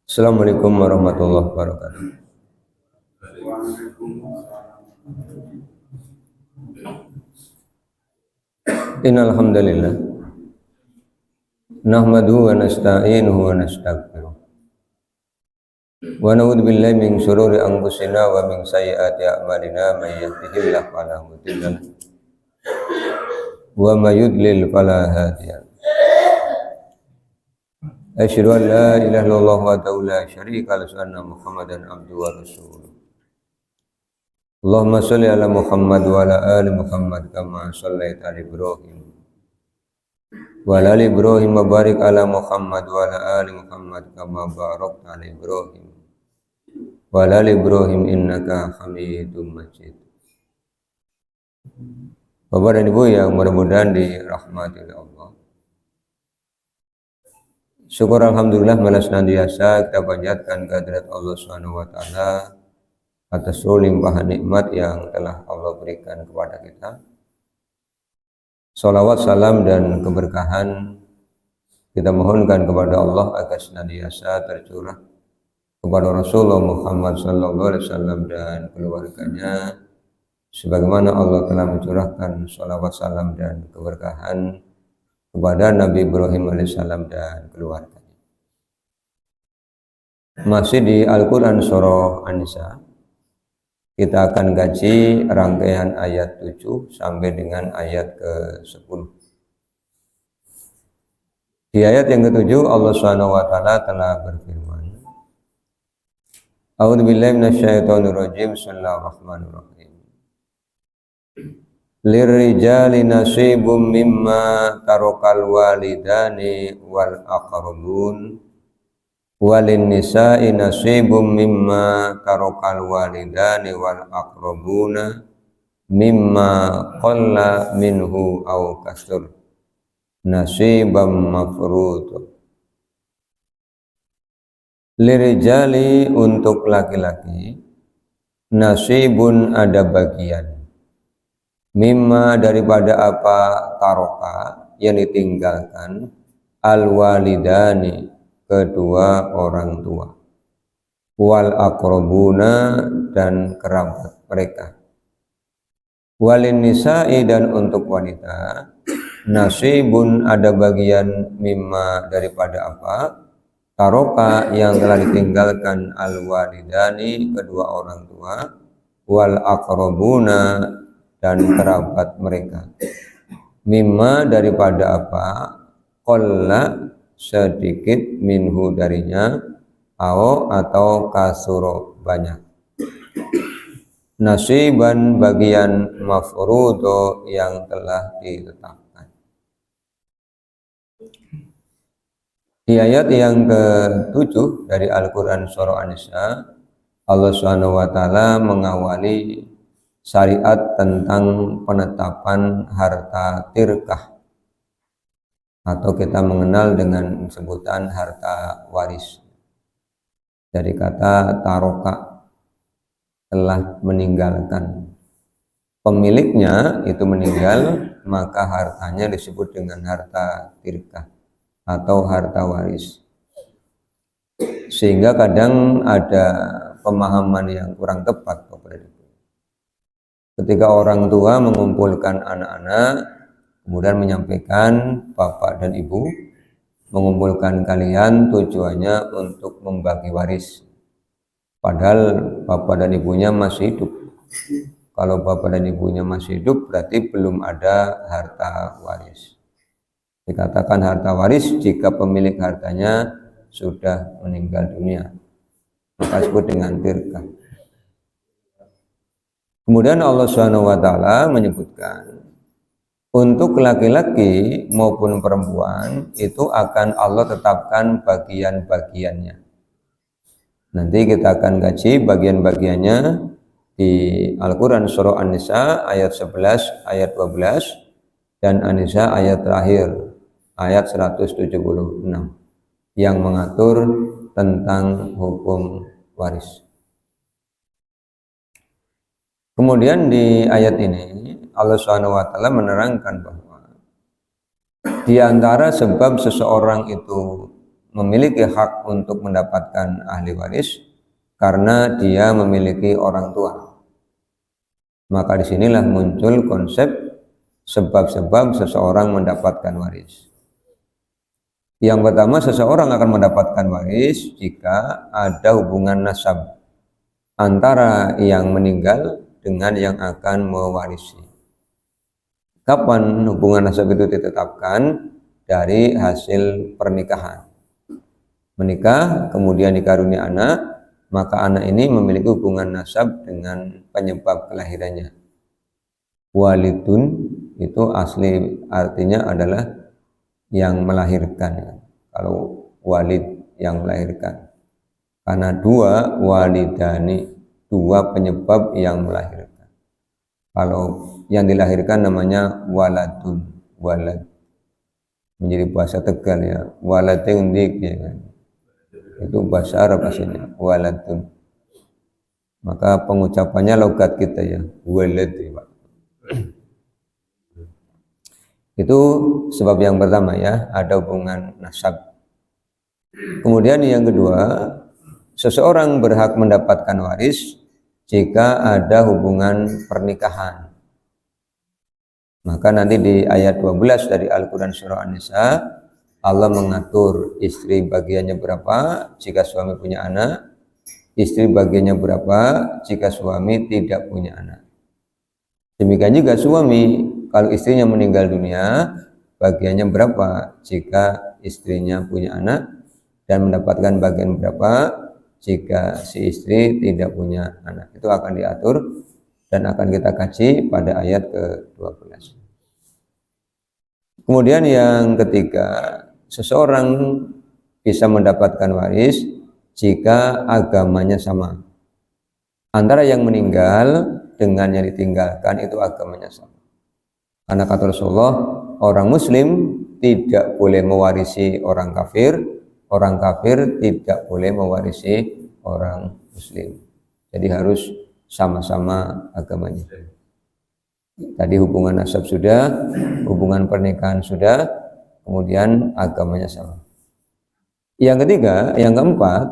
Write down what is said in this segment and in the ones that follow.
Assalamualaikum warahmatullahi wabarakatuh. Innal hamdalillah nahmaduhu wa nasta'inuhu wa nastaghfiruh wa na'udzu billahi min shururi anfusina wa min sayyiati a'malina may yahdihillahu fala mudilla lahu wa may yudlil fala hadiya lahu. Asyhadu an la ilaha illallah wahdahu la syarika lahu wa anna Muhammadan abduhu wa rasuluh. Allahumma sholli ala Muhammad wa ala ali Muhammad kama shallaita ala Ibrahim wa ala ali Ibrahim wa barik ala Muhammad wa ala ali Muhammad kama barakta ala Ibrahim wa ala ali Ibrahim innaka Hamidum Majid. Bapak dan Ibu yang mudah-mudahan dirahmati oleh Allah. Syukur alhamdulillah malah senantiasa kita panjatkan kehadirat Allah Subhanahu wa taala atas limpahan nikmat yang telah Allah berikan kepada kita. Salawat, salam dan keberkahan kita mohonkan kepada Allah agar senantiasa tercurah kepada Rasulullah Muhammad sallallahu alaihi wasallam dan keluarganya, sebagaimana Allah telah mencurahkan salawat, salam dan keberkahan kepada Nabi Ibrahim alaihissalam dan keluarganya. Masih di Al-Quran surah An-Nisa, kita akan kaji rangkaian ayat 7 sampai dengan ayat ke-10. Di ayat yang ke-7 Allah Subhanahu wa taala telah berfirman, A'udzubillahi minasyaitonirrajim. Bismillahirrahmanirrahim. Lirrijali nasibum mimma tarakal walidani wal aqrabun walin nisa'i nasibum mimma tarakal walidani wal aqrabuna mimma qalla minhu aw kasur nasibam mafruḍ. Lirijali untuk laki-laki, nasibun ada bagian, mimma daripada apa taroka yang ditinggalkan, al walidani kedua orang tua, wal aqrabuna dan kerabat mereka, walin nisa'i dan untuk wanita, nasibun ada bagian, mimma daripada apa taroka yang telah ditinggalkan, al walidani kedua orang tua, wal aqrabuna dan kerabat mereka, mimma daripada apa qalla sedikit, minhu darinya, atau kasuro banyak, nasiban bagian, mafruḍo yang telah ditetapkan. Di ayat yang ke-7 dari Al-Quran surah An-Nisa, Allah Subhanahu wa taala mengawali syariat tentang penetapan harta tirkah, atau kita mengenal dengan sebutan harta waris. Dari kata taroka, telah meninggalkan, pemiliknya itu meninggal, maka hartanya disebut dengan harta tirkah atau harta waris. Sehingga kadang ada pemahaman yang kurang tepat ketika orang tua mengumpulkan anak-anak, kemudian menyampaikan, bapak dan ibu mengumpulkan kalian tujuannya untuk membagi waris, padahal bapak dan ibunya masih hidup. Kalau bapak dan ibunya masih hidup berarti belum ada harta waris. Dikatakan harta waris jika pemilik hartanya sudah meninggal dunia, maka disebut dengan tirkah. Kemudian Allah Subhanahu wa taala menyebutkan untuk laki-laki maupun perempuan itu akan Allah tetapkan bagian-bagiannya. Nanti kita akan kaji bagian-bagiannya di Al-Quran surah An-Nisa ayat 11, ayat 12 dan An-Nisa ayat terakhir ayat 176 yang mengatur tentang hukum waris. Kemudian di ayat ini Allah Subhanahu wa taala menerangkan bahwa di antara sebab seseorang itu memiliki hak untuk mendapatkan ahli waris karena dia memiliki orang tua. Maka disinilah muncul konsep sebab-sebab seseorang mendapatkan waris. Yang pertama, seseorang akan mendapatkan waris jika ada hubungan nasab antara yang meninggal dengan yang akan mewarisi. Kapan hubungan nasab itu ditetapkan? Dari hasil pernikahan. Menikah, kemudian dikaruniai anak, maka anak ini memiliki hubungan nasab dengan penyebab kelahirannya. Walidun itu asli artinya adalah yang melahirkan. Kalau walid yang melahirkan, karena dua walidani, dua penyebab yang melahirkan. Kalau yang dilahirkan namanya waladun, walad. Menjadi bahasa Tegal ya, waladun ya kan. Itu bahasa Arab aslinya, waladun. Maka pengucapannya logat kita ya, walad ya, Pak. Itu sebab yang pertama ya, ada hubungan nasab. Kemudian yang kedua, seseorang berhak mendapatkan waris jika ada hubungan pernikahan. Maka nanti di ayat 12 dari Al-Quran Surah An-Nisa, Allah mengatur istri bagiannya berapa jika suami punya anak, istri bagiannya berapa jika suami tidak punya anak. Demikian juga suami, kalau istrinya meninggal dunia, bagiannya berapa jika istrinya punya anak, dan mendapatkan bagian berapa jika si istri tidak punya anak. Itu akan diatur dan akan kita kaji pada ayat ke-12. Kemudian yang ketiga, seseorang bisa mendapatkan waris jika agamanya sama. Antara yang meninggal dengan yang ditinggalkan itu agamanya sama. Karena kata Rasulullah, orang muslim tidak boleh mewarisi orang kafir tidak boleh mewarisi orang muslim. Jadi harus sama-sama agamanya. Tadi hubungan nasab sudah, hubungan pernikahan sudah, kemudian agamanya sama. Yang ketiga, yang keempat,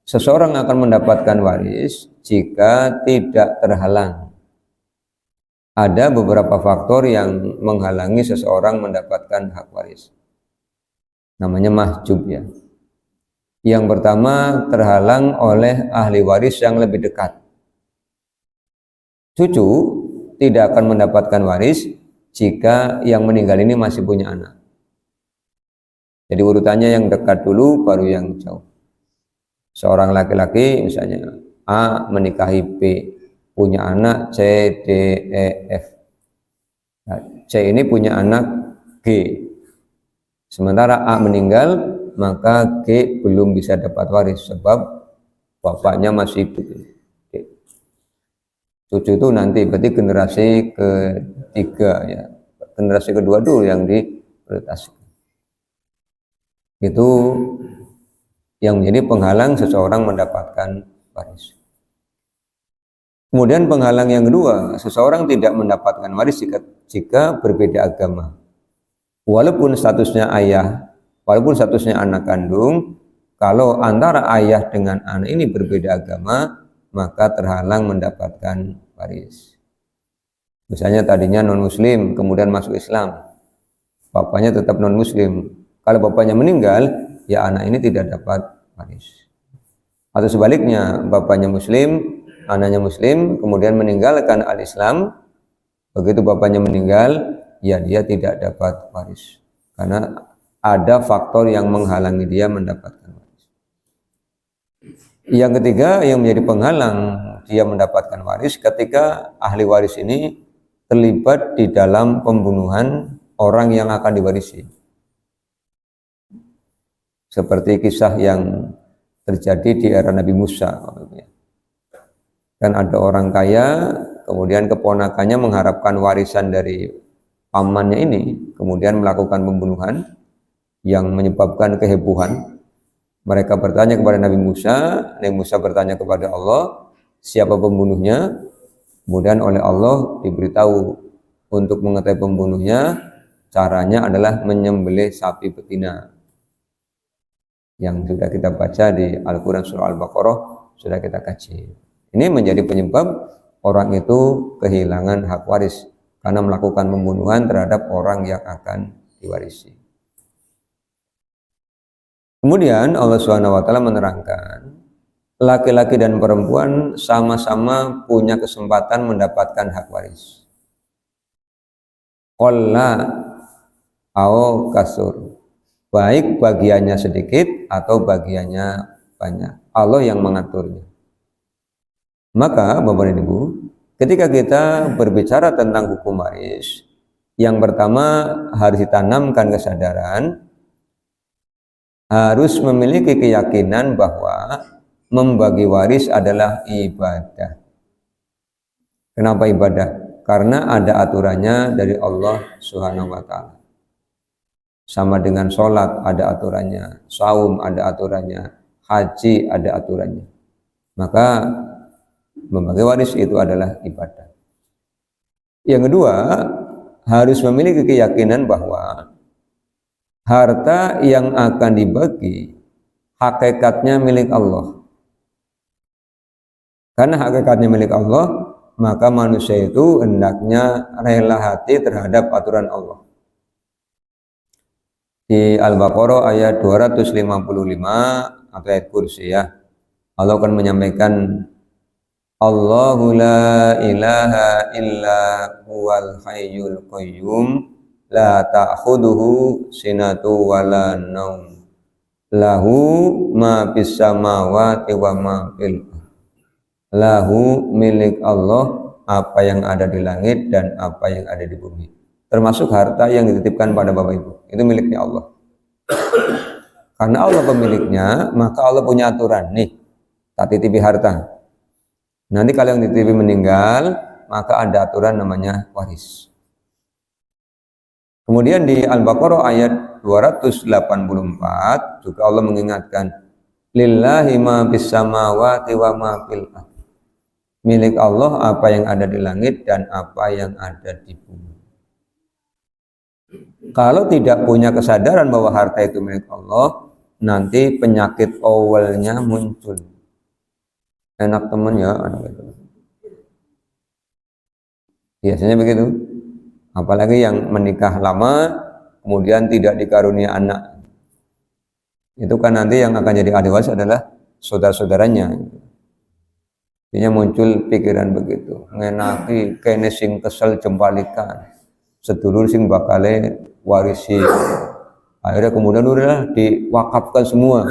seseorang akan mendapatkan waris jika tidak terhalang. Ada beberapa faktor yang menghalangi seseorang mendapatkan hak waris. Namanya mahjub ya. Yang pertama, terhalang oleh ahli waris yang lebih dekat. Cucu tidak akan mendapatkan waris jika yang meninggal ini masih punya anak. Jadi urutannya yang dekat dulu baru yang jauh. Seorang laki-laki misalnya A menikahi B, punya anak C, D, E, F. Nah, C ini punya anak G. Sementara A meninggal, maka G belum bisa dapat waris sebab bapaknya masih hidup. Cucu itu nanti berarti generasi ketiga ya, generasi kedua dulu yang diprioritaskan. Itu yang menjadi penghalang seseorang mendapatkan waris. Kemudian penghalang yang kedua, seseorang tidak mendapatkan waris jika berbeda agama. Walaupun statusnya ayah, walaupun statusnya anak kandung, kalau antara ayah dengan anak ini berbeda agama, maka terhalang mendapatkan waris. Misalnya tadinya non-muslim, kemudian masuk Islam, bapaknya tetap non-muslim. Kalau bapaknya meninggal, ya anak ini tidak dapat waris. Atau sebaliknya, bapaknya muslim, anaknya muslim, kemudian meninggalkan al-Islam, begitu bapaknya meninggal, ya dia tidak dapat waris. Karena ada faktor yang menghalangi dia mendapatkan waris. Yang ketiga yang menjadi penghalang dia mendapatkan waris ketika ahli waris ini terlibat di dalam pembunuhan orang yang akan diwarisi. Seperti kisah yang terjadi di era Nabi Musa. Kan ada orang kaya, kemudian keponakannya mengharapkan warisan dari pamannya ini, kemudian melakukan pembunuhan yang menyebabkan kehebohan. Mereka bertanya kepada Nabi Musa bertanya kepada Allah, siapa pembunuhnya? Kemudian oleh Allah diberitahu Untuk mengetahui pembunuhnya, caranya adalah menyembelih sapi betina yang sudah kita baca di Al-Quran surah Al-Baqarah, sudah kita kaji. Ini menjadi penyebab orang itu kehilangan hak waris karena melakukan pembunuhan terhadap orang yang akan diwarisi. Kemudian Allah SWT menerangkan, laki-laki dan perempuan sama-sama punya kesempatan mendapatkan hak waris. Qalla au kasur, baik bagiannya sedikit atau bagiannya banyak, Allah yang mengaturnya. Maka Bapak dan Ibu, ketika kita berbicara tentang hukum waris, yang pertama harus ditanamkan kesadaran, harus memiliki keyakinan bahwa membagi waris adalah ibadah. Kenapa ibadah? Karena ada aturannya dari Allah Subhanahu wa Ta'ala. Sama dengan sholat ada aturannya, saum ada aturannya, haji ada aturannya. Maka membagi waris itu adalah ibadah. Yang kedua, harus memiliki keyakinan bahwa harta yang akan dibagi hakikatnya milik Allah. Karena hakikatnya milik Allah, maka manusia itu hendaknya rela hati terhadap aturan Allah. Di Al-Baqarah ayat 255 atau ayat kursi ya, Allah akan menyampaikan, Allahu la ilaha illa huwal hayyul qayyum la ta'khuduhu sinatu wala naum lahu ma fis samawati wa ma fil lahu, milik Allah apa yang ada di langit dan apa yang ada di bumi, termasuk harta yang dititipkan pada Bapak Ibu, itu miliknya Allah. Karena Allah pemiliknya, maka Allah punya aturan, nih tak titipi harta, nanti kalau yang dititipi meninggal, maka ada aturan namanya waris. Kemudian di Al-Baqarah ayat 284 juga Allah mengingatkan, lillahi ma fis samawati wa ma fil ardh, milik Allah apa yang ada di langit dan apa yang ada di bumi. Kalau tidak punya kesadaran bahwa harta itu milik Allah, nanti penyakit awalnya muncul. Enak temen ya, anak itu. Biasanya begitu. Apalagi yang menikah lama, kemudian tidak dikarunia anak. Itu kan nanti yang akan jadi ahli waris adalah saudara-saudaranya. Artinya muncul pikiran begitu, ngenaki kene sing kesel jempalikan, sedulur sing bakale warisi. Akhirnya kemudian udah diwakafkan semua.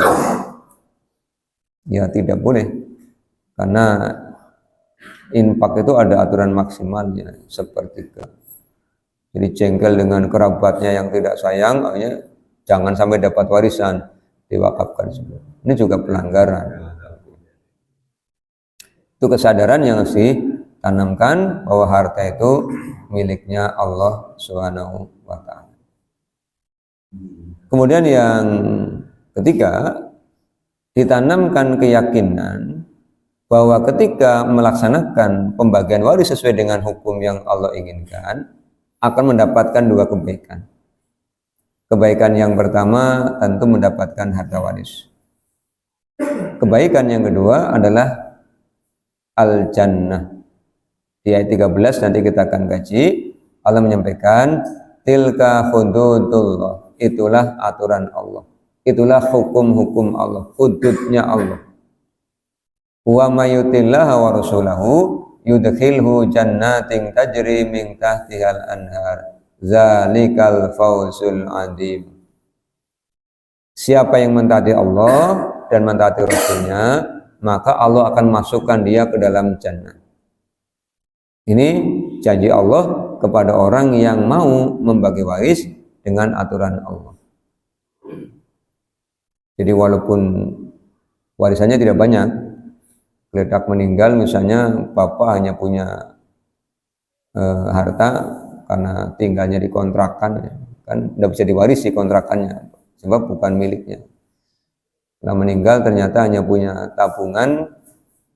Ya tidak boleh, karena infak itu ada aturan maksimalnya sepertiga. Jadi jengkel dengan kerabatnya yang tidak sayang, akhirnya jangan sampai dapat warisan, diwakafkan semua. Ini juga pelanggaran. Itu kesadaran yang harus ditanamkan bahwa harta itu miliknya Allah Subhanahu wa Ta'ala. Kemudian yang ketiga, ditanamkan keyakinan bahwa ketika melaksanakan pembagian waris sesuai dengan hukum yang Allah inginkan, akan mendapatkan dua kebaikan. Kebaikan yang pertama tentu mendapatkan harta waris. Kebaikan yang kedua adalah al-jannah. Di ayat 13 nanti kita akan kaji, Allah menyampaikan, tilka hududullah, itulah aturan Allah, itulah hukum-hukum Allah, hududnya Allah. Wa mayutillaha wa rasulahu yudkhilhu jannatin tajri min tahtihal anhar, zalikal fawzul adzim. Siapa yang mentaati Allah dan mentaati Rasulnya, maka Allah akan masukkan dia ke dalam jannah. Ini janji Allah kepada orang yang mau membagi waris dengan aturan Allah. Jadi walaupun warisannya tidak banyak, geledak meninggal misalnya, bapak hanya punya harta karena tinggalnya di kontrakan, kan tidak bisa diwarisi kontrakannya, sebab bukan miliknya. Setelah meninggal ternyata hanya punya tabungan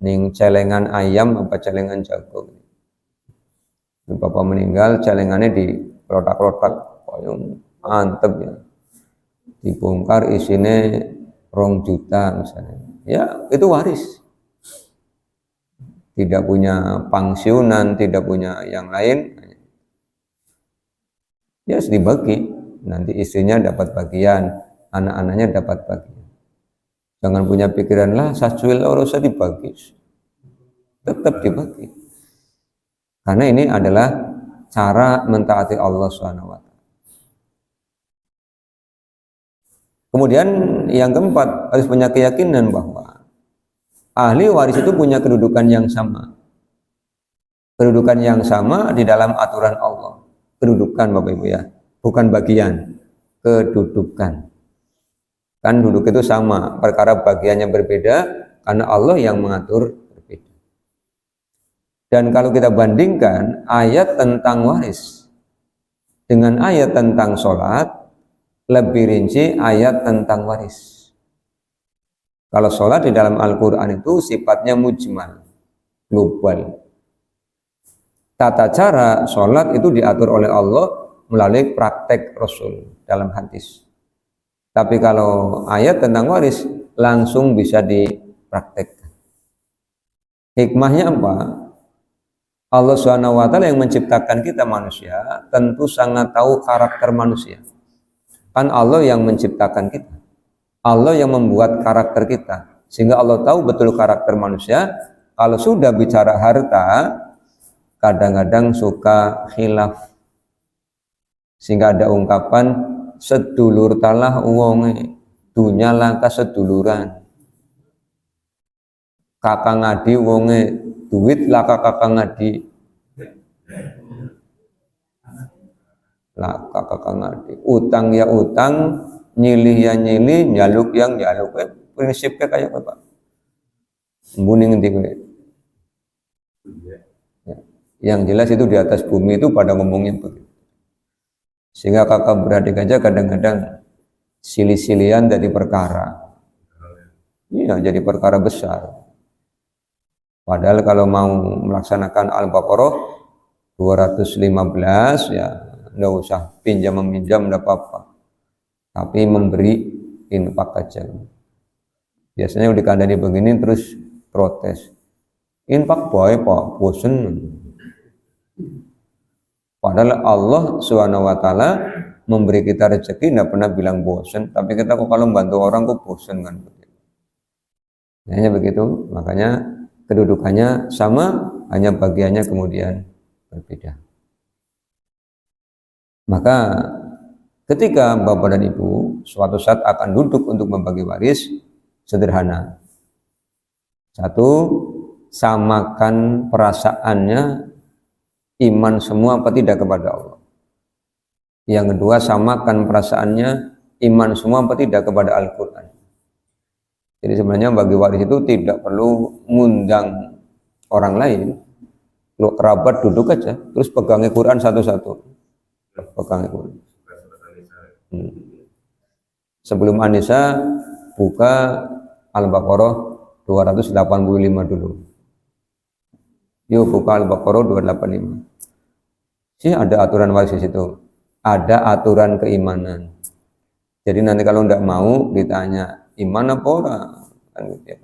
ning celengan ayam apa celengan jagung, Bapak meninggal, celengannya di kelotak-kelotak, koyong mantep ya. Dibongkar isinya 2 juta misalnya. Ya itu waris. Tidak punya pensiunan, tidak punya yang lain. Ya harus dibagi. Nanti istrinya dapat bagian, anak-anaknya dapat bagian. Jangan punya pikiran lah, sacuil harusnya dibagi. Tetap dibagi. Karena ini adalah cara mentaati Allah SWT. Kemudian yang keempat, harus punya keyakinan bahwa ahli waris itu punya kedudukan yang sama. Kedudukan yang sama di dalam aturan Allah. Kedudukan Bapak Ibu ya, bukan bagian, kedudukan. Kan duduk itu sama, perkara bagiannya berbeda karena Allah yang mengatur berbeda. Dan kalau kita bandingkan ayat tentang waris dengan ayat tentang sholat, lebih rinci ayat tentang waris. Kalau sholat di dalam Al-Quran itu sifatnya mujmal, global. Tata cara sholat itu diatur oleh Allah melalui praktek Rasul dalam hadis. Tapi kalau ayat tentang waris langsung bisa dipraktekkan. Hikmahnya apa? Allah SWT yang menciptakan kita manusia tentu sangat tahu karakter manusia. Kan Allah yang menciptakan kita. Allah yang membuat karakter kita. Sehingga Allah tahu betul karakter manusia. Kalau sudah bicara harta, kadang-kadang suka khilaf. Sehingga ada ungkapan sedulur talah wonge, dunya langka seduluran. Kakang ngadi wonge, duit laka kakang ngadi. Laka kakang ngadi. Utang ya utang, nyilih ya nyilih, nyaluk yang nyaluk. Prinsipnya kayak apa? Mbuning ngendi kowe. Ya. Yang jelas itu di atas bumi itu pada ngomongnya begitu. Sehingga kakak beradik aja kadang-kadang silih-silihan jadi perkara. Iya, jadi perkara besar. Padahal kalau mau melaksanakan Al-Baqarah 215 ya enggak usah pinjam meminjam enggak apa-apa. Tapi memberi infak aja. Biasanya udah dikandani begini terus protes. Infak boy Pak, bosen. Padahal Allah SWT memberi kita rezeki tidak pernah bilang bosen, tapi kita kok kalau membantu orang kok bosen kan? Hanya begitu, makanya kedudukannya sama, hanya bagiannya kemudian berbeda. Maka ketika Bapak dan Ibu suatu saat akan duduk untuk membagi waris, sederhana. Satu, samakan perasaannya iman semua apa tidak kepada Allah. Yang kedua, samakan perasaannya iman semua apa tidak kepada Al-Quran. Jadi sebenarnya bagi waris itu tidak perlu ngundang orang lain. Kalau kerabat duduk aja, terus pegangi Quran satu-satu. Pegangi Quran. Sebelum Anissa buka Al-Baqarah 285 dulu. Yuk buka Al-Baqarah 285. Sih ada aturan waris di situ. Ada aturan keimanan. Jadi nanti kalau tidak mau ditanya iman apa ora? Kan gitu ya.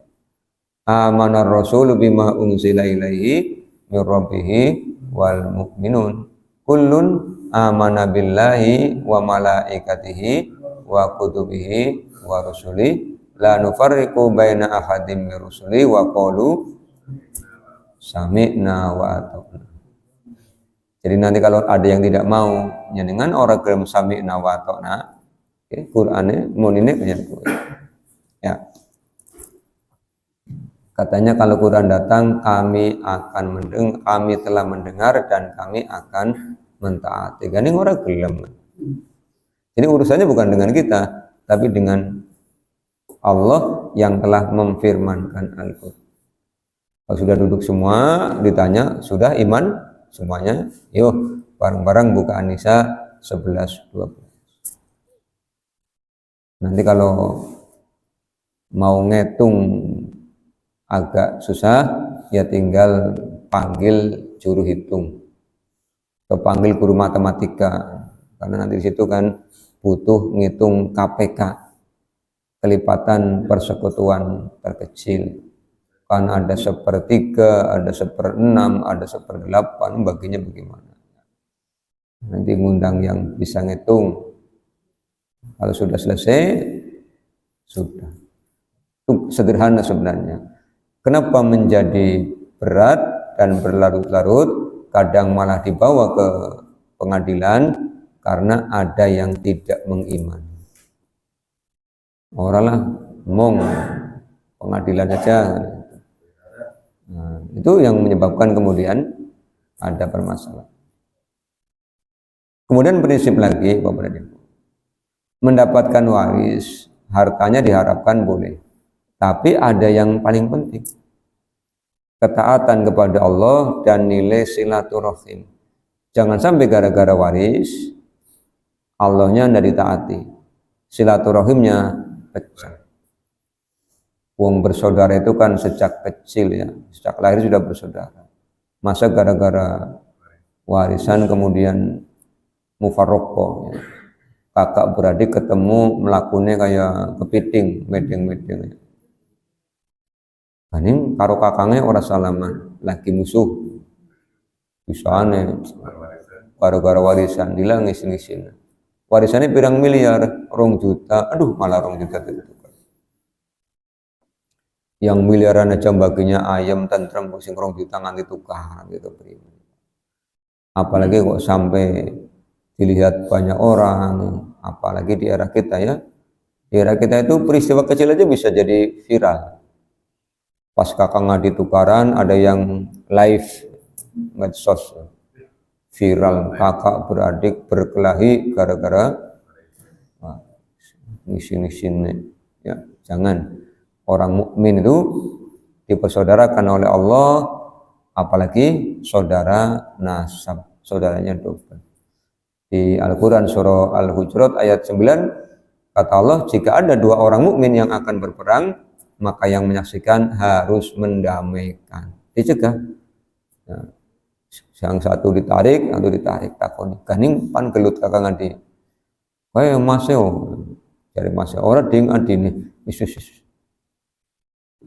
Amanar Rasul bima unzila ilaihi mir rabbihi wal mu'minun. Kullun amana billahi wa malaikatihi wa kutubihi wa rusuli la nufarriqu baina ahadim mir rusuli wa qalu sami'na wa ata'na. Jadi nanti kalau ada yang tidak mau nyenengan orang gelem sami'na wa ata'na, Qur'ane munine kayak ya. Katanya kalau Quran datang kami akan mendengar, kami telah mendengar dan kami akan mentaati. Ini orang gelem. Jadi urusannya bukan dengan kita, tapi dengan Allah yang telah memfirmankan Al-Qur'an. Kalau sudah duduk semua, ditanya, sudah iman semuanya? Yuk, bareng-bareng buka An-Nisa 11-12. Nanti kalau mau ngitung agak susah, ya tinggal panggil juru hitung. kepanggil guru matematika, karena nanti di situ kan butuh ngitung KPK, kelipatan persekutuan terkecil, kan ada 1/3, ada 1/6, ada 1/8, baginya bagaimana. Nanti ngundang yang bisa ngitung. Kalau sudah selesai, sudah. Itu sederhana sebenarnya. Kenapa menjadi berat dan berlarut-larut, kadang malah dibawa ke pengadilan, karena ada yang tidak mengimani. Oranglah ngomong pengadilan saja. Nah, itu yang menyebabkan kemudian ada permasalahan. Kemudian prinsip lagi, Bapak dan Ibu, mendapatkan waris, hartanya diharapkan boleh, tapi ada yang paling penting, ketaatan kepada Allah dan nilai silaturahim. Jangan sampai gara-gara waris Allahnya tidak ditaati, silaturahimnya pecah. Wong bersaudara itu kan sejak kecil ya, sejak lahir sudah bersaudara. Masa gara-gara warisan kemudian mufarroqoh ya. Kakak beradik ketemu melakukannya kayak kepiting, medeng-medeng. Ini karo kakangnya orang salaman, lagi musuh. Bisa aneh, gara-gara warisan, dia ngisi-ngisin. Warisannya pirang miliar, 2 juta, aduh malah 2 juta itu. Yang miliaran aja baginya ayam tentrem, sing 2 juta nganti tukar gitu. Apalagi kok sampai dilihat banyak orang, apalagi di era kita ya. Di era kita itu peristiwa kecil aja bisa jadi viral. Pas kakak ngadi tukaran, ada yang live medsos viral, kakak beradik berkelahi gara-gara ngisin-ngisin ya. Jangan. Orang mukmin itu dipersaudarakan oleh Allah, apalagi saudara nasab, saudaranya double. Di Al-Quran surah Al-Hujurat ayat 9 kata Allah, jika ada 2 orang mukmin yang akan berperang, maka yang menyaksikan harus mendamaikan, dicegah. Nah, yang satu ditarik, atau ditarik takoni, ganing pan gelut kakak ngadi, kayak maseo, cari maseo, orang ding adi nih, isus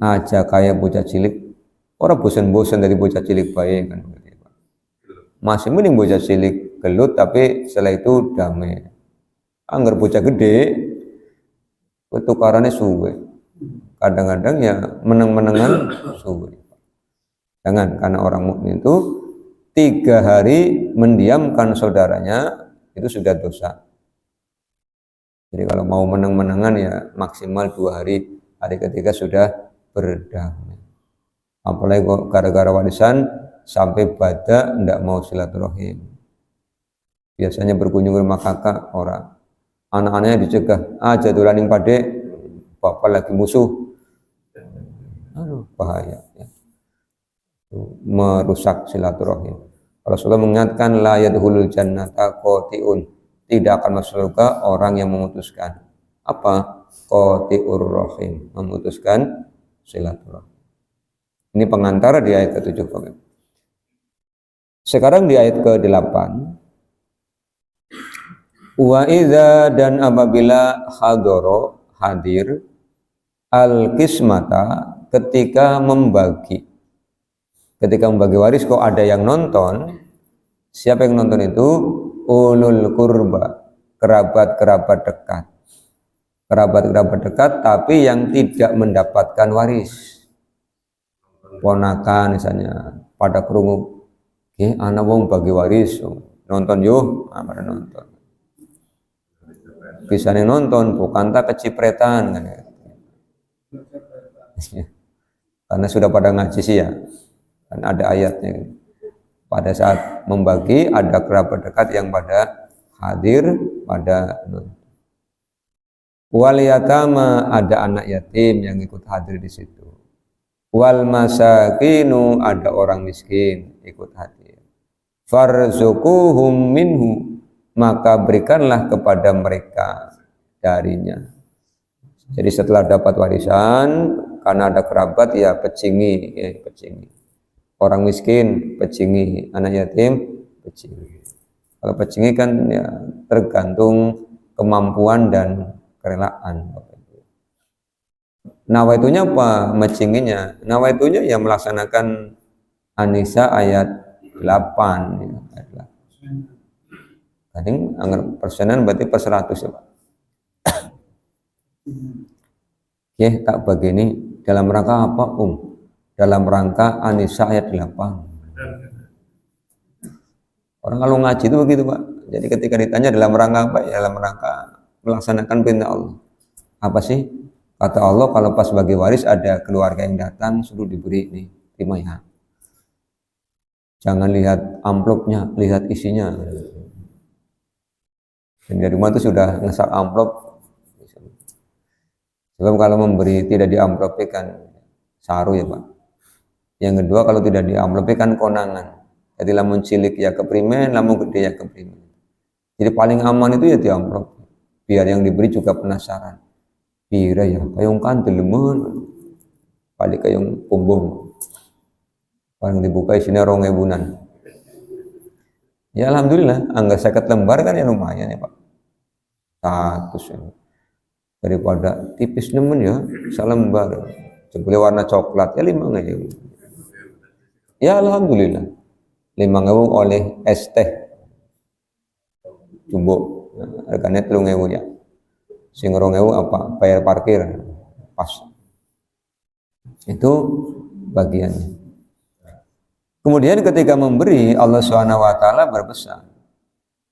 aja kayak bocah cilik, orang bosan-bosan dari bocah cilik baik kan, masih mending bocah cilik gelut tapi setelah itu damai. Angger bocah gede pertukarannya suwe, kadang-kadang ya meneng-menengan suwe. Jangan, karena orang mukmin itu 3 hari mendiamkan saudaranya itu sudah dosa. Jadi kalau mau meneng-menengan ya maksimal 2 hari, hari ketiga sudah berdamai. Apalagi kok gara-gara warisan sampai badak ndak mau silaturahim. Biasanya berkunjung ke rumah kakak orang, anak-anaknya dicegah, aja dolaning pade, bapak lagi musuh. Aduh, bahaya ya. Merusak silaturahim. Rasulullah mengingatkan la yadkhulul jannata qati'un, tidak akan masuk surga orang yang memutuskan apa? Qati'ur rahim, memutuskan silaturahim. Ini pengantara di ayat ke-7. Sekarang di ayat ke-8. Wa idza, dan apabila hadoro, hadir, al-qismata, ketika membagi waris, kok ada yang nonton. Siapa yang nonton itu? Ulul kurba, kerabat-kerabat dekat. Kerabat-kerabat dekat tapi yang tidak mendapatkan waris. Ponakan misalnya pada krungu, anak wong bagi waris, nonton yo, pada nonton. Bisa nonton, bukan tak kecipretan kan. Karena sudah pada ngaji sih ya, kan ada ayatnya. Pada saat membagi ada kerabat dekat yang pada hadir, pada nonton. Wal yatama, ada anak yatim yang ikut hadir di situ. Wal masakinu, ada orang miskin ikut hadir. Farzuquhum minhu, maka berikanlah kepada mereka darinya. Jadi setelah dapat warisan, karena ada kerabat ya pecingi. Orang miskin pecingi, anak yatim pecingi. Kalau pecingi kan ya tergantung kemampuan dan kerelaan. Nawaitunya apa? Mecinginya. Nawaitunya ya melaksanakan An-Nisa ayat 8. Ya, ayat 8. Kadang anggar persenan berarti per 100 ya Pak. Ya tak begini dalam rangka apa Dalam rangka An-Nisa ayat 8. Orang kalau ngaji itu begitu Pak. Jadi ketika ditanya dalam rangka apa? Ya dalam rangka melaksanakan perintah Allah. Apa sih? Kata Allah kalau pas bagi waris ada keluarga yang datang suruh diberi nih, terima ya. Jangan lihat amplopnya, lihat isinya. Dan di rumah itu sudah ngesak amplop. Sebab kalau memberi tidak diamplopi kan saru ya Pak. Yang kedua kalau tidak diamplopi kan konangan. Jadi lamun cilik ya keprimen, lamun gede ya keprimen. Jadi paling aman itu ya diamplop. Biar yang diberi juga penasaran. Pira ya, kayong kantil lemon. Balik kayong pumbung. Paling dibuka isinya 2.000-an. Ya alhamdulillah, angga 50 lembar kan ya lumayan ya Pak. 100 ya. Daripada tipis nemen ya, salembar. Jebule warna coklat ya 5.000. Ya alhamdulillah. 5.000 oleh es teh. Jumbo. Harganya 3.000 ya. Sing 2.000 apa? Bayar parkir. Pas. Itu bagiannya. Kemudian ketika memberi Allah Subhanahu wa taala berpesan,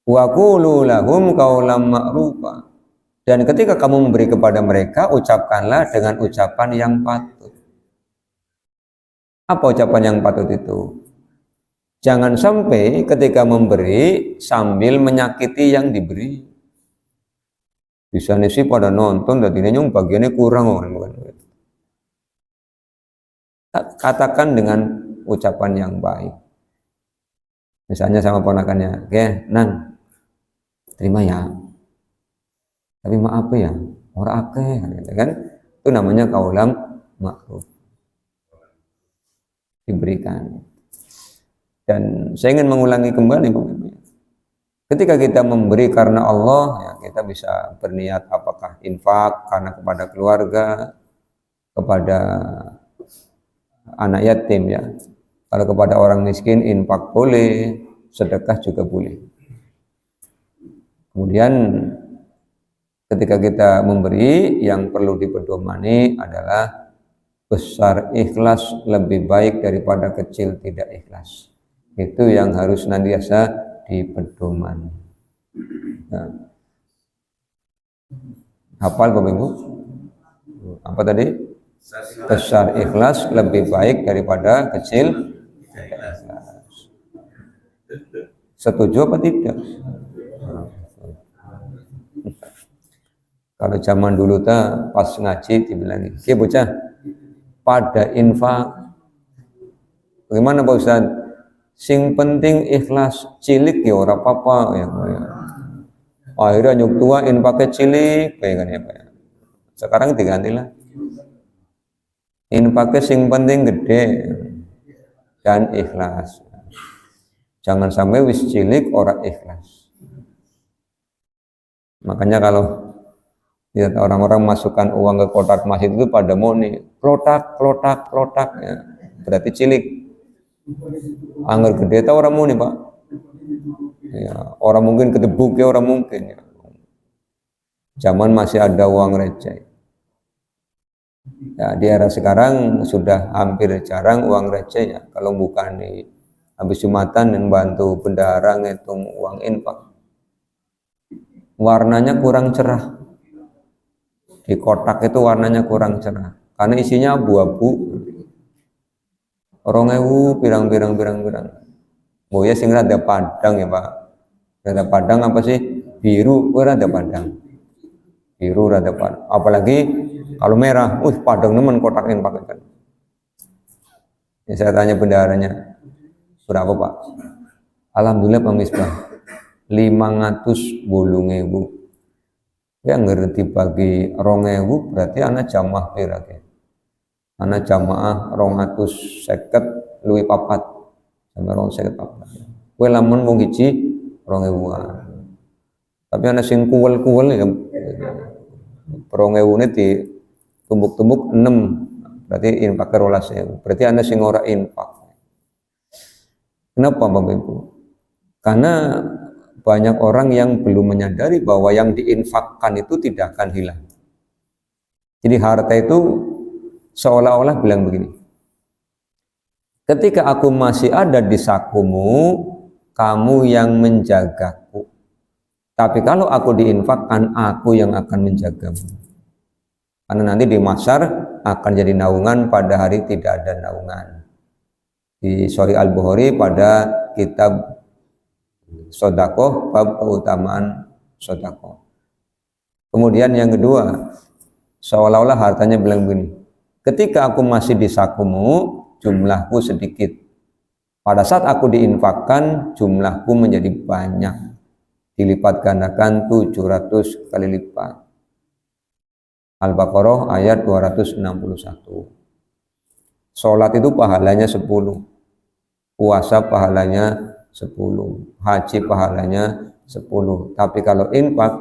"Wa qulu lahum qaulan ma'rufa." Dan ketika kamu memberi kepada mereka, ucapkanlah dengan ucapan yang patut. Apa ucapan yang patut itu? Jangan sampai ketika memberi sambil menyakiti yang diberi. Bisa sih pada nonton dan ini nyung bagiannya kurang bukan. Katakan dengan ucapan yang baik. Misalnya sama ponakannya, "Oke, Nang, terima ya. Tapi maaf ya, orang akeh," kan? Itu namanya kaulam ma'ruf. Diberikan. Dan saya ingin mengulangi kembali, ketika kita memberi karena Allah, ya kita bisa berniat apakah infak karena kepada keluarga, kepada anak yatim ya. Kalau kepada orang miskin infak boleh, sedekah juga boleh. Kemudian ketika kita memberi, yang perlu dipedomani adalah besar ikhlas lebih baik daripada kecil tidak ikhlas. Itu yang harus nantiasa dipedomani. Nah, hafal Bapak Ibu? Apa tadi? Besar ikhlas lebih baik daripada kecil ikhlas. Setuju apa tidak? Kalau zaman dulu pas ngaji dibilang, "Oke bocah, pada infak." Bagaimana Pak Ustaz? Sing penting ikhlas, cilik ya ora apa-apa ya. Akhirnya nyuk tua infaknya cilik kayak ya Pak. Sekarang digantilah. Infaknya sing penting gede dan ikhlas. Jangan sampai wis cilik ora ikhlas. Makanya kalau lihat orang-orang masukkan uang ke kotak emas itu pada mau nih klotak ya. Berarti cilik. Angger gede tau orang mau nih Pak. Ya, orang mungkin kedebuk ya orang mungkin ya. Zaman masih ada uang receh. Ya, di era sekarang sudah hampir jarang uang receh ya. Kalau bukan di habis Jumatan dan bantu bendahara ngitung uang infak. Warnanya kurang cerah. Di kotak itu warnanya kurang cerah karena isinya abu-abu. 2.000 pirang. Oh ya sing rada padang ya Pak. Rada padang apa sih? Biru, rada padang. Biru rada padang. Apalagi kalau merah, padang nemen kotak infak kan. Ya, saya tanya bendaharanya, berapa Pak? Alhamdulillah Pak Misbah, 580.000. Ya ngerti bagi 2.000 berarti anak jamaah pirake. Anak jamaah 250 luwih papat. Sampai 250 papat. Kowe lamun wong hiji 2000-an. Tapi ana sing kuwel-kuwel ya 2000 ini di tumbuk-tumbuk 6, berarti infak 12.000. Berarti ana sing ora infak. Kenapa Bapak Ibu? Karena banyak orang yang belum menyadari bahwa yang diinfakkan itu tidak akan hilang. Jadi harta itu seolah-olah bilang begini, ketika aku masih ada di sakumu, kamu yang menjagaku. Tapi kalau aku diinfakkan, aku yang akan menjagamu. Karena nanti di mahsyar akan jadi naungan pada hari tidak ada naungan. Di Sahih Al-Bukhari pada kitab Sodakoh, bab keutamaan sodakoh. Kemudian yang kedua, seolah-olah hartanya bilang begini, ketika aku masih di sakumu, jumlahku sedikit. Pada saat aku diinfakkan, jumlahku menjadi banyak. Dilipat gandakan 700 kali lipat. Al-Baqarah ayat 261. Sholat itu pahalanya 10, puasa pahalanya 10, haji pahalanya 10. Tapi kalau infak,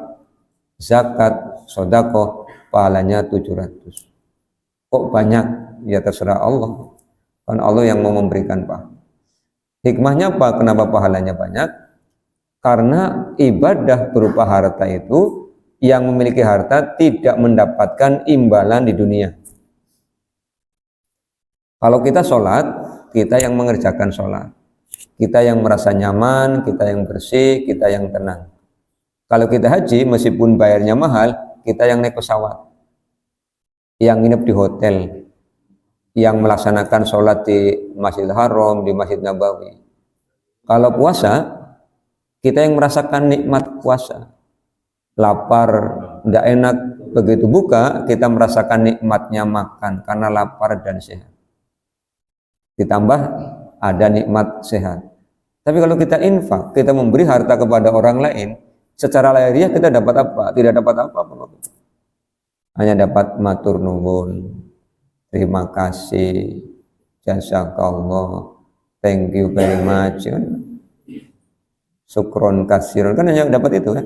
zakat, sodakoh pahalanya 700. Kok banyak? Ya terserah Allah. Kan Allah yang mau memberikan pahala. Hikmahnya apa? Kenapa pahalanya banyak? Karena ibadah berupa harta itu, yang memiliki harta tidak mendapatkan imbalan di dunia. Kalau kita sholat, kita yang mengerjakan sholat, kita yang merasa nyaman, kita yang bersih, kita yang tenang. Kalau kita haji, meskipun bayarnya mahal, kita yang naik pesawat, yang nginep di hotel, yang melaksanakan sholat di Masjidil Haram, di Masjid Nabawi. Kalau puasa, kita yang merasakan nikmat puasa, lapar, tidak enak, begitu buka kita merasakan nikmatnya makan karena lapar dan sehat. Ditambah ada nikmat sehat. Tapi kalau kita infak, kita memberi harta kepada orang lain, secara lahiriah kita dapat apa? Tidak dapat apa-apa. Hanya dapat matur nuwun, terima kasih, jazakallah, thank you very much. Syukron kasiron, kan hanya dapat itu kan.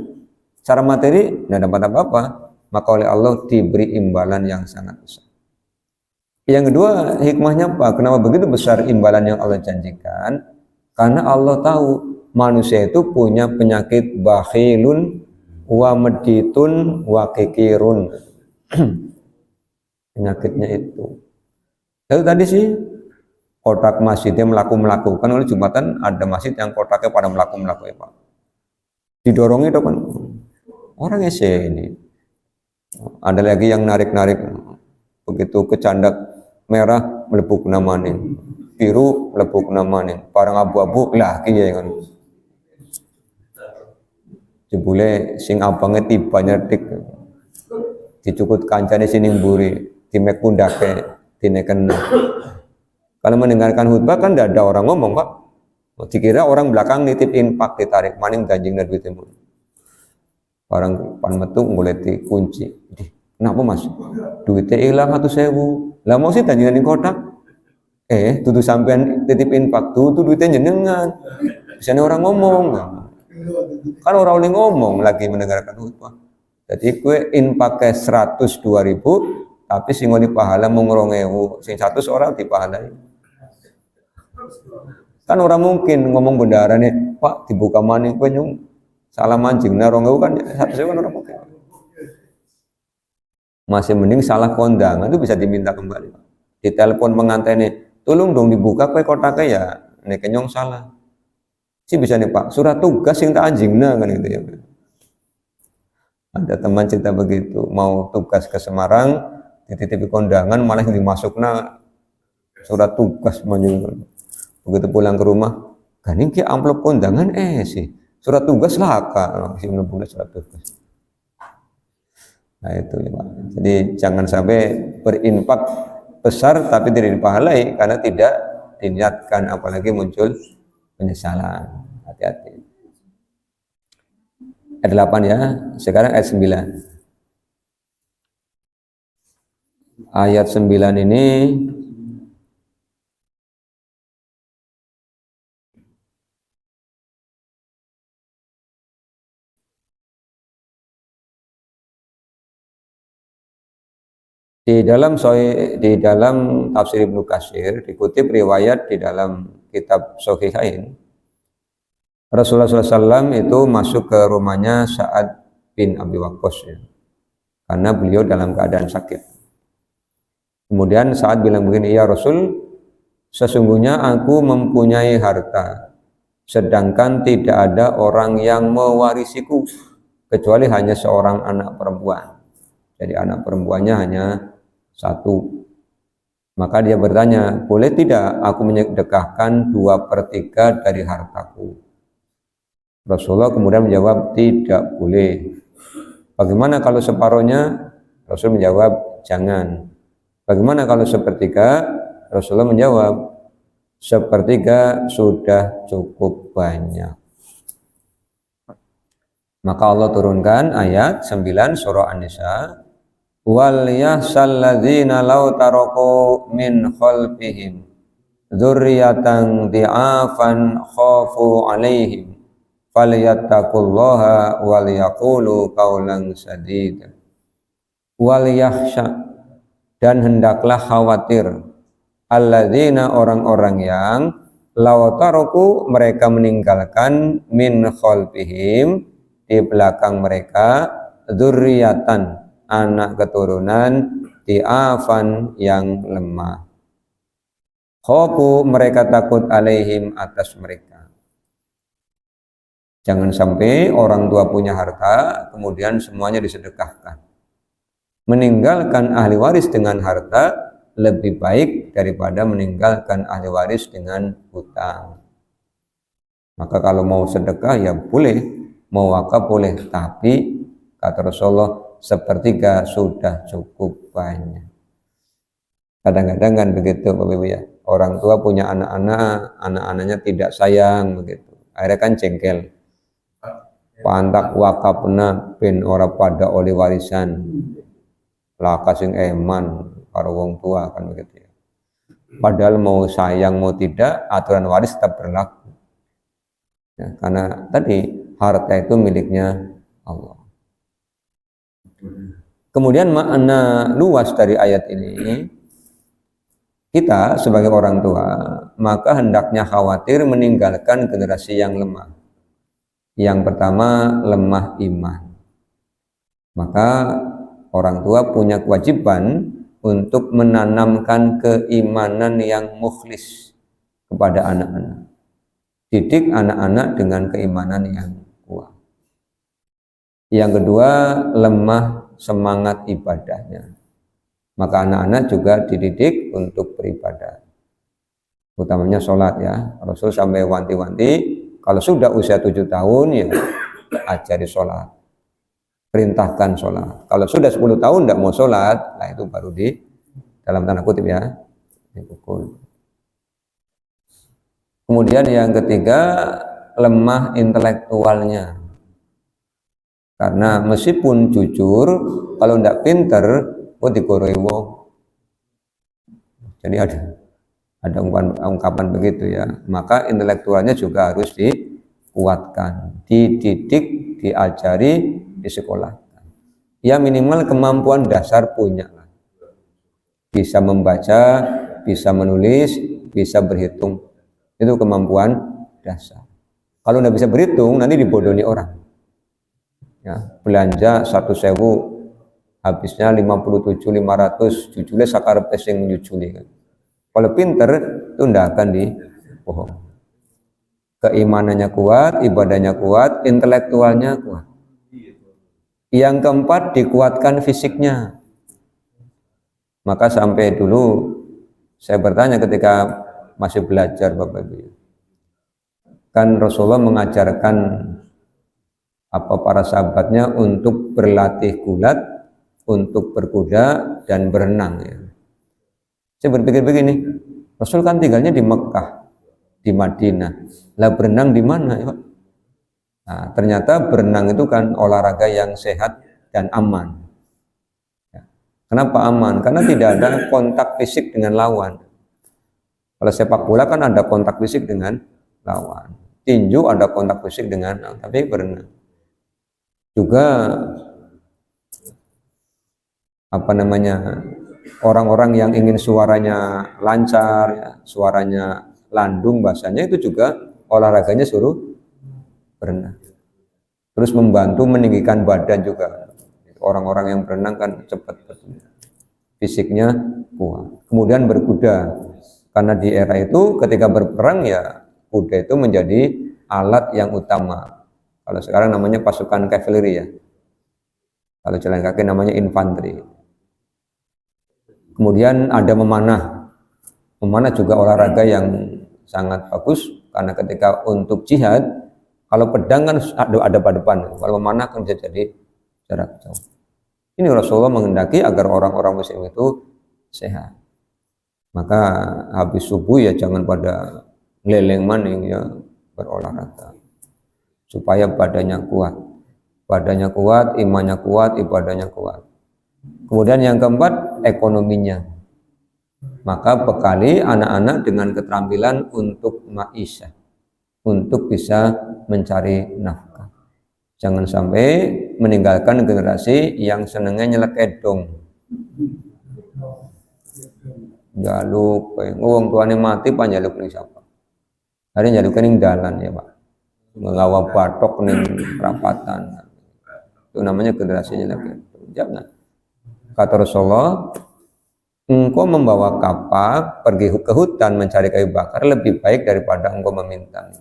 Secara materi tidak dapat apa-apa, maka oleh Allah diberi imbalan yang sangat besar. Yang kedua, hikmahnya apa? Kenapa begitu besar imbalan yang Allah janjikan? Karena Allah tahu manusia itu punya penyakit bakhilun wa meditun wa kikirun. Penyakitnya itu. Lalu tadi sih kotak masjidnya melaku-melaku, kan oleh Jumatan ada masjid yang kotaknya pada melaku-melaku ya Pak. Didorongnya itu kan orang ini. Ada lagi yang narik-narik, begitu kecandak merah melebuk namanin, biru melebuk namanin, parang abu-abu lah kiye kan. Jebule sing abangnya tiba nyetik, dicukut kancane sining buri, dimek pundake, dineken. Kalau mendengarkan khutbah kan tidak ada orang ngomong Pak. Dikira orang belakang nitip infak ditarik maning ganjing dan duitnya. Orang pan metu nguleti kunci. Kenapa Mas? Duitnya hilang 100.000. Lah mau sih tanjangan di kotak. Tutu sampean titip infak tuh duitnya jenengan. Biasanya orang ngomong. Kan orang oleh ngomong lagi mendengarkan khutbah. Jadi gue infaknya 102.000, tapi sing ngoni pahala mung 2.000, sing 100 orang dipahalai. Kan orang mungkin ngomong bendara nih, Pak dibuka maning penyung salah mancing, nah 2.000 kan 100 kan orang mungkin. Masih mending salah kondangan itu bisa diminta kembali. Ditelepon pengantin nih, tolong dong dibuka kue kotaknya ya, nih kenyong salah. Sih bisa nih Pak, surat tugas sing tak anjingna kan gitu ya. Ada teman cerita begitu, mau tugas ke Semarang, dititipi kondangan malah dimasukna surat tugas manjung. Begitu pulang ke rumah, ganing ki amplop kondangan sih surat tugas laka, si menembus surat tugas. Nah itu ya Pak. Jadi jangan sampai berinfak besar tapi tidak dipahalai karena tidak diniatkan, apalagi muncul penyesalan. Hati-hati. Ayat 8 ya, sekarang ayat 9. Ayat 9 ini Di dalam tafsir Ibnu Katsir dikutip riwayat di dalam kitab Shahihain, Rasulullah SAW itu masuk ke rumahnya Sa'ad bin Abi Waqqas ya, karena beliau dalam keadaan sakit. Kemudian Sa'ad bilang begini, ya Rasul, sesungguhnya aku mempunyai harta, sedangkan tidak ada orang yang mewarisiku kecuali hanya seorang anak perempuan. Jadi anak perempuannya hanya satu. Maka dia bertanya, boleh tidak aku menyedekahkan 2/3 dari hartaku? Rasulullah kemudian menjawab, tidak boleh. Bagaimana kalau separuhnya? Rasul menjawab, jangan. Bagaimana kalau sepertiga? Rasulullah menjawab, sepertiga sudah cukup banyak. Maka Allah turunkan ayat 9 surah An-Nisa, wal yahsal ladzina law taraku min khalfihim dzurriyyatan dhi'afan khafu 'alaihim falyattaqullaha wal yaqulu qaulan sadida. Wal yahsha, dan hendaklah khawatir, alladzina, orang-orang yang law taraku, mereka meninggalkan, min khalfihim, di belakang mereka, dzurriyyatan, anak keturunan, di'afan, yang lemah. Khofu, mereka takut, alaihim, atas mereka. Jangan sampai orang tua punya harta kemudian semuanya disedekahkan. Meninggalkan ahli waris dengan harta lebih baik daripada meninggalkan ahli waris dengan hutang. Maka kalau mau sedekah ya boleh, mau wakaf boleh, tapi kata Rasulullah, sepertiga sudah cukup banyak. Kadang-kadang kan begitu Bapak Ibu ya, orang tua punya anak-anak, anak-anaknya tidak sayang begitu, akhirnya kan jengkel. Pantak wakafna ben ora pada oleh warisan, lah kasing eman karo wong tua kan begitu ya. Padahal mau sayang mau tidak, aturan waris tetap berlaku ya, karena tadi harta itu miliknya Allah. Kemudian makna luas dari ayat ini, kita sebagai orang tua maka hendaknya khawatir meninggalkan generasi yang lemah. Yang pertama, lemah iman. Maka orang tua punya kewajiban untuk menanamkan keimanan yang mukhlis kepada anak-anak. Didik anak-anak dengan keimanan yang kuat. Yang kedua, lemah semangat ibadahnya. Maka anak-anak juga dididik untuk beribadah, utamanya sholat ya. Rasul sampai wanti-wanti, kalau sudah usia 7 tahun ya ajari sholat, perintahkan sholat. Kalau sudah 10 tahun tidak mau sholat, nah itu baru di dalam tanda kutip ya, dipukul. Kemudian yang ketiga, lemah intelektualnya. Karena meskipun jujur, kalau tidak pinter, digoroi wong. Jadi ada ungkapan begitu ya. Maka intelektualnya juga harus dikuatkan, dididik, diajari, disekolahkan. Ya minimal kemampuan dasar punya. Bisa membaca, bisa menulis, bisa berhitung. Itu kemampuan dasar. Kalau tidak bisa berhitung, nanti dibodohi orang. Ya, belanja 1.000 habisnya 57.500, jujulnya sakarep sing nyujuli kan. Kalau pinter itu tidak akan dibohong. Keimanannya kuat, ibadahnya kuat, intelektualnya kuat. Yang keempat, dikuatkan fisiknya. Maka sampai dulu saya bertanya ketika masih belajar Bapak Ibu, kan Rasulullah mengajarkan para sahabatnya untuk berlatih gulat, untuk berkuda dan berenang ya. Saya berpikir begini, Rasul kan tinggalnya di Mekah, di Madinah, lah berenang di mana ya Pak? Nah, ternyata berenang itu kan olahraga yang sehat dan aman ya. Kenapa aman? Karena tidak ada kontak fisik dengan lawan. Kalau sepak bola kan ada kontak fisik dengan lawan, tinju ada kontak fisik dengan lawan, tapi berenang juga orang-orang yang ingin suaranya lancar, ya, suaranya landung bahasanya, itu juga olahraganya suruh berenang. Terus membantu meninggikan badan juga. Orang-orang yang berenang kan cepat, fisiknya kuat. Kemudian berkuda, karena di era itu ketika berperang ya kuda itu menjadi alat yang utama. Kalau sekarang namanya pasukan kavaleri ya. Kalau jalan kaki namanya infanteri. Kemudian ada memanah. Memanah juga olahraga yang sangat bagus, karena ketika untuk jihad, kalau pedang kan ada pada depan, kalau memanah kan bisa jadi jarak jauh. Ini Rasulullah menghendaki agar orang-orang muslim itu sehat. Maka habis subuh ya jangan pada ngeleleng maning ya, berolahraga supaya badannya kuat. Badannya kuat, imannya kuat, ibadahnya kuat. Kemudian yang keempat, ekonominya. Maka bekali anak-anak dengan keterampilan untuk ma'isyah, untuk bisa mencari nafkah. Jangan sampai meninggalkan generasi yang senengnya nyelek edong. Jaluk, wong tuane mati pan jaluk ning siapa? Hari jaluk ning dalan ya Pak. Melawa batok ning perapatan. Itu namanya generasi nyelek edong. Jangan. Kata Rasulullah, engkau membawa kapak pergi ke hutan mencari kayu bakar lebih baik daripada engkau meminta.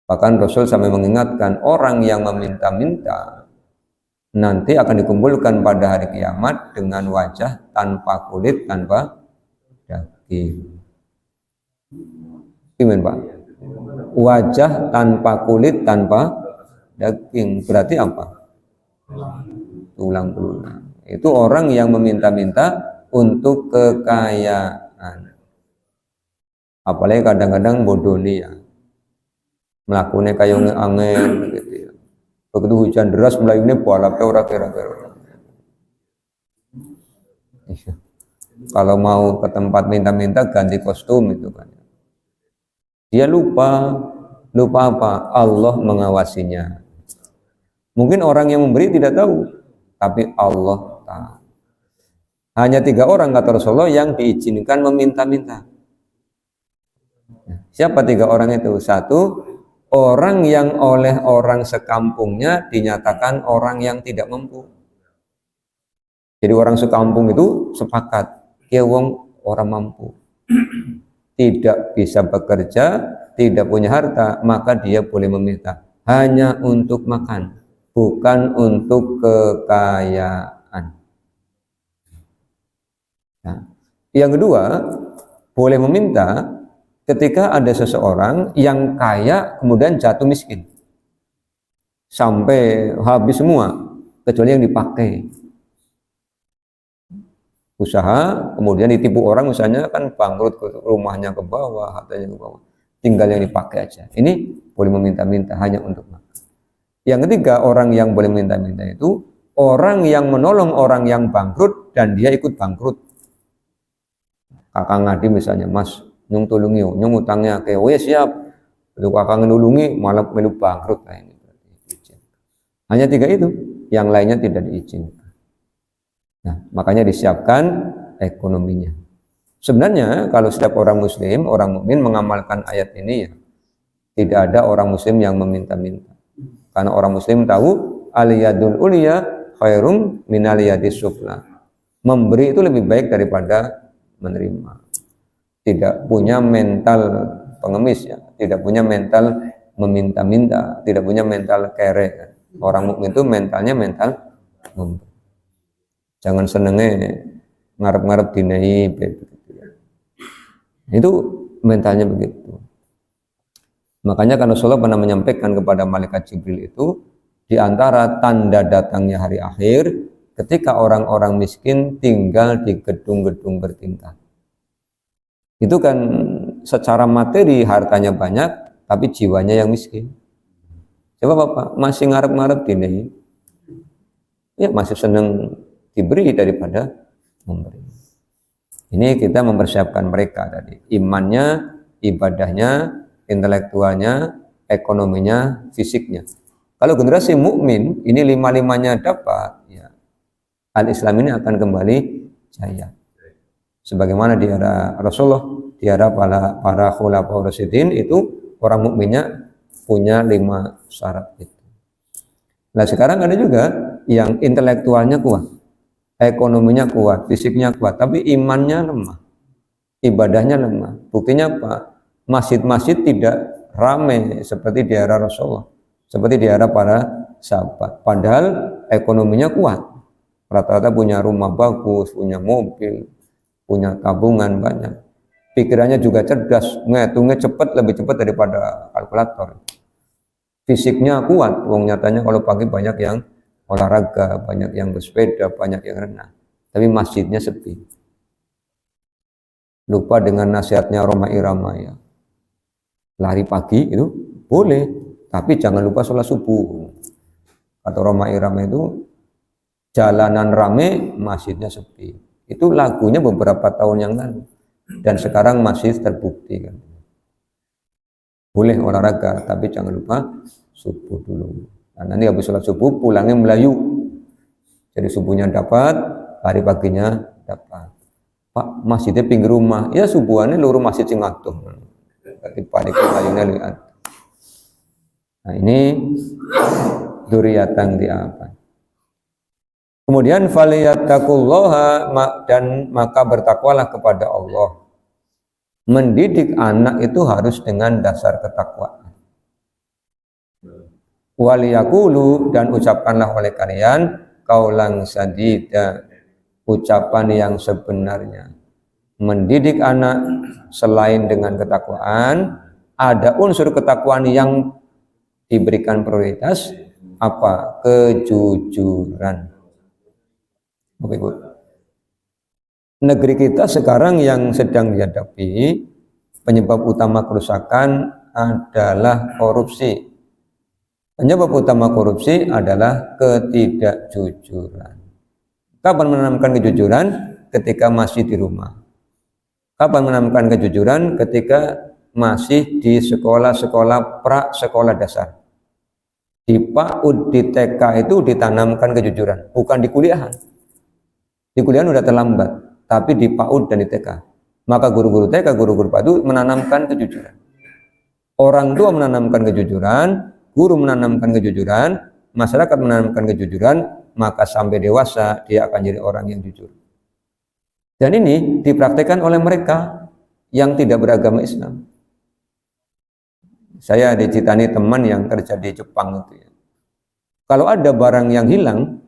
Bahkan Rasul sampai mengingatkan, orang yang meminta-minta nanti akan dikumpulkan pada hari kiamat dengan wajah tanpa kulit, tanpa daging. Gimana Pak? Wajah tanpa kulit, tanpa daging. Berarti apa? Tulang belulang. Itu orang yang meminta-minta untuk kekayaan. Apalagi kadang-kadang bodoni ya, melakukannya kayak angin gitu ya. Begitu hujan deras melayunya balapnya ora kira-kira. Kalau mau ke tempat minta-minta ganti kostum itu kan. Dia lupa apa? Allah mengawasinya. Mungkin orang yang memberi tidak tahu, tapi Allah tahu. Hanya 3 orang kata Rasulullah yang diizinkan meminta-minta. Siapa 3 orang itu? 1, orang yang oleh orang sekampungnya dinyatakan orang yang tidak mampu. Jadi orang sekampung itu sepakat, dia wong orang mampu, tidak bisa bekerja, tidak punya harta, maka dia boleh meminta hanya untuk makan, bukan untuk kekayaan. Nah, yang kedua, boleh meminta ketika ada seseorang yang kaya kemudian jatuh miskin sampai habis semua kecuali yang dipakai. Usaha kemudian ditipu orang, misalnya kan bangkrut, rumahnya ke bawah, hartanya ke bawah, tinggal yang dipakai aja. Ini boleh meminta-minta hanya untuk makan. Yang ketiga, orang yang boleh minta-minta itu orang yang menolong orang yang bangkrut dan dia ikut bangkrut. Kakak ngadi misalnya, Mas nyung tulungi, nyung utangnya kayak, oh ya siap, untuk kakak nulungi malah melu bangkrut. Nah, ini hanya 3 itu, yang lainnya tidak diizinkan. Nah, makanya disiapkan ekonominya. Sebenarnya kalau setiap orang muslim, orang mukmin mengamalkan ayat ini ya, tidak ada orang muslim yang meminta-minta. Karena orang muslim tahu al-yadul uliya khairum minal yadis sufla. Memberi itu lebih baik daripada menerima. Tidak punya mental pengemis ya, tidak punya mental meminta-minta, tidak punya mental kere. Orang mukmin itu mentalnya mental memberi. Jangan senengnya ngarep-ngarep dinai, itu mentalnya begitu. Makanya kan Rasulullah pernah menyampaikan kepada malaikat Jibril itu, di antara tanda datangnya hari akhir ketika orang-orang miskin tinggal di gedung-gedung bertingkat. Itu kan secara materi hartanya banyak, tapi jiwanya yang miskin. Coba Bapak masih ngarep-ngarep dinai, ya masih seneng diberi daripada memberi. Ini kita mempersiapkan mereka tadi, imannya, ibadahnya, intelektualnya, ekonominya, fisiknya. Kalau generasi mukmin ini 5-5-nya dapat, ya, al-Islam ini akan kembali jaya. Sebagaimana di era Rasulullah, di era para khulafaur rasyidin itu orang mukminnya punya 5 syarat itu. Nah sekarang ada juga yang intelektualnya kuat, ekonominya kuat, fisiknya kuat, tapi imannya lemah, ibadahnya lemah. Buktinya apa? Masjid-masjid tidak ramai seperti di era Rasulullah, seperti di era para sahabat. Padahal ekonominya kuat, rata-rata punya rumah bagus, punya mobil, punya tabungan banyak. Pikirannya juga cerdas, ngitungnya cepat, lebih cepat daripada kalkulator. Fisiknya kuat, wong nyatanya kalau pagi banyak yang olahraga, banyak yang bersepeda, banyak yang renang. Tapi masjidnya sepi. Lupa dengan nasihatnya Roma Irama ya. Lari pagi itu boleh, tapi jangan lupa sholat subuh. Kata Roma Irama itu, jalanan rame, masjidnya sepi. Itu lagunya beberapa tahun yang lalu. Dan sekarang masih terbukti kan. Boleh olahraga, tapi jangan lupa subuh dulu. Nah, nanti habis sholat subuh pulangnya melayu. Jadi subuhnya dapat, hari paginya dapat. Pak, masjidnya pinggir rumah. Ya subuhannya luruh masjid sing atuh. Berarti panik melayunya lihat. Nah ini dzurriatan di apa? Kemudian falyattaqullaha, dan maka bertakwalah kepada Allah. Mendidik anak itu harus dengan dasar ketakwaan. Waliyaqulu, dan ucapkanlah oleh kalian qaulan sadida, ucapan yang sebenarnya. Mendidik anak selain dengan ketakwaan, ada unsur ketakwaan yang diberikan prioritas, apa? Kejujuran. Oke, Bu. Negeri kita sekarang yang sedang dihadapi penyebab utama kerusakan adalah korupsi. Penyebab utama korupsi adalah ketidakjujuran. Kapan menanamkan kejujuran? Ketika masih di rumah. Kapan menanamkan kejujuran? Ketika masih di sekolah-sekolah pra-sekolah dasar. Di PAUD, di TK itu ditanamkan kejujuran, bukan di kuliahan. Di kuliahan udah terlambat, tapi di PAUD dan di TK. Maka guru-guru TK, guru-guru PAUD menanamkan kejujuran. Orang tua menanamkan kejujuran, guru menanamkan kejujuran, masyarakat menanamkan kejujuran, maka sampai dewasa dia akan jadi orang yang jujur. Dan ini dipraktekkan oleh mereka yang tidak beragama Islam. Saya dicitani teman yang kerja di Jepang itu ya. Kalau ada barang yang hilang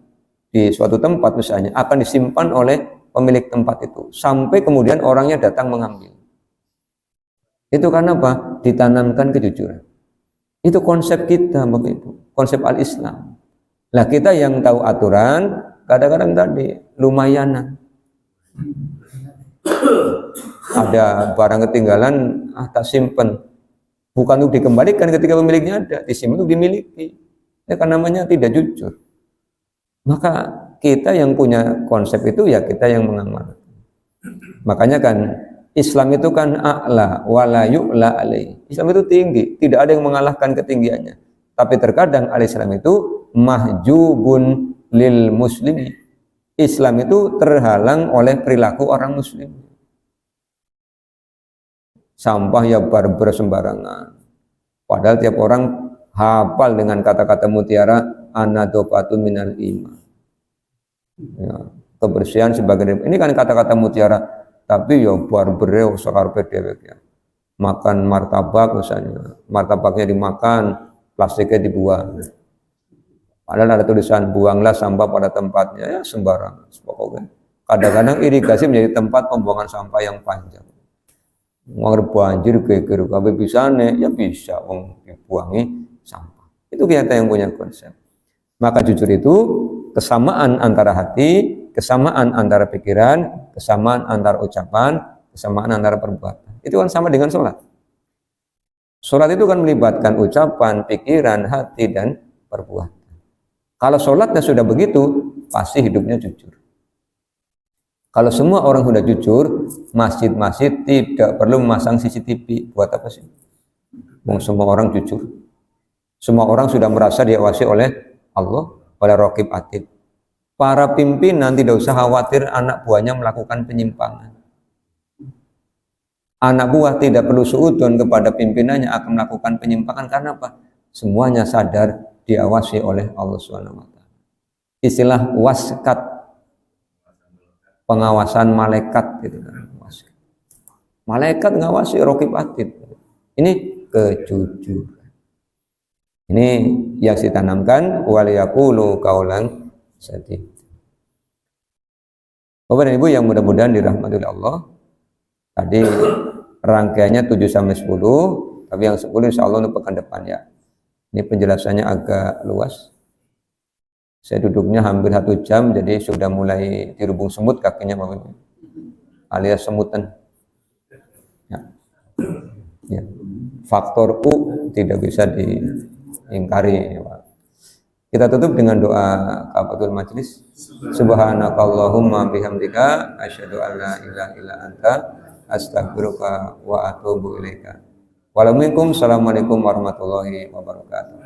di suatu tempat misalnya, akan disimpan oleh pemilik tempat itu sampai kemudian orangnya datang mengambil. Itu karena apa? Ditanamkan kejujuran. Itu konsep kita, Bapak Ibu, konsep al-Islam. Nah, kita yang tahu aturan kadang-kadang tadi lumayanan. Ada barang ketinggalan, tak simpen. Bukan untuk dikembalikan ketika pemiliknya ada, disimpan untuk dimiliki. Ya kan namanya tidak jujur. Maka kita yang punya konsep itu ya kita yang mengamalkan. Makanya kan Islam itu kan a'la wala yu'la alaih. Islam itu tinggi, tidak ada yang mengalahkan ketinggiannya. Tapi terkadang al-Islam itu mahjubun lil muslimi. Islam itu terhalang oleh perilaku orang muslim. Sampah ya barbar sembarangan. Padahal tiap orang hafal dengan kata-kata mutiara anadopatun minal iman. Ya, kebersihan sebagai ini kan kata-kata mutiara, tapi ya barber sakarpe dewek ya. Makan martabak misalnya, martabaknya dimakan, plastiknya dibuang. Padahal ada tulisan buanglah sampah pada tempatnya, ya sembarangan. Pokoknya kadang-kadang irigasi menjadi tempat pembuangan sampah yang panjang. Ngar banjir geger kabeh bisane, ya bisa wong dibuangi sampah. Itu kita yang punya konsep. Maka jujur itu kesamaan antara hati, kesamaan antara pikiran, kesamaan antara ucapan, kesamaan antara perbuatan. Itu kan sama dengan sholat. Sholat itu kan melibatkan ucapan, pikiran, hati, dan perbuatan. Kalau sholatnya sudah begitu, pasti hidupnya jujur. Kalau semua orang sudah jujur, masjid-masjid tidak perlu memasang CCTV. Buat apa sih? Semua orang jujur. Semua orang sudah merasa diawasi oleh Allah, oleh Raqib Atid. Para pimpinan tidak usah khawatir anak buahnya melakukan penyimpangan. Anak buah tidak perlu suudzon kepada pimpinannya akan melakukan penyimpangan karena apa? Semuanya sadar diawasi oleh Allah Subhanahu wa taala. Istilah waskat, pengawasan malaikat gitu kan. Malaikat ngawasi raqib atid. Ini kejujuran. Ini yang ditanamkan waliyaqulu qaulan sadid. Bapak dan Ibu yang mudah-mudahan dirahmati oleh Allah. Tadi rangkaiannya 7 sampai 10, tapi yang 10 insya Allah untuk pekan depan ya. Ini penjelasannya agak luas. Saya duduknya hampir 1 jam, jadi sudah mulai dirubung semut kakinya Bapak Ibu. Alias semutan. Ya. Ya. Faktor U tidak bisa diingkari. Kita tutup dengan doa kafaratul majelis. Subhanakallahumma bihamdika asyhadu an la ilaha illa anta astaghfiruka wa atubu ilaika. Assalamualaikum warahmatullahi wabarakatuh.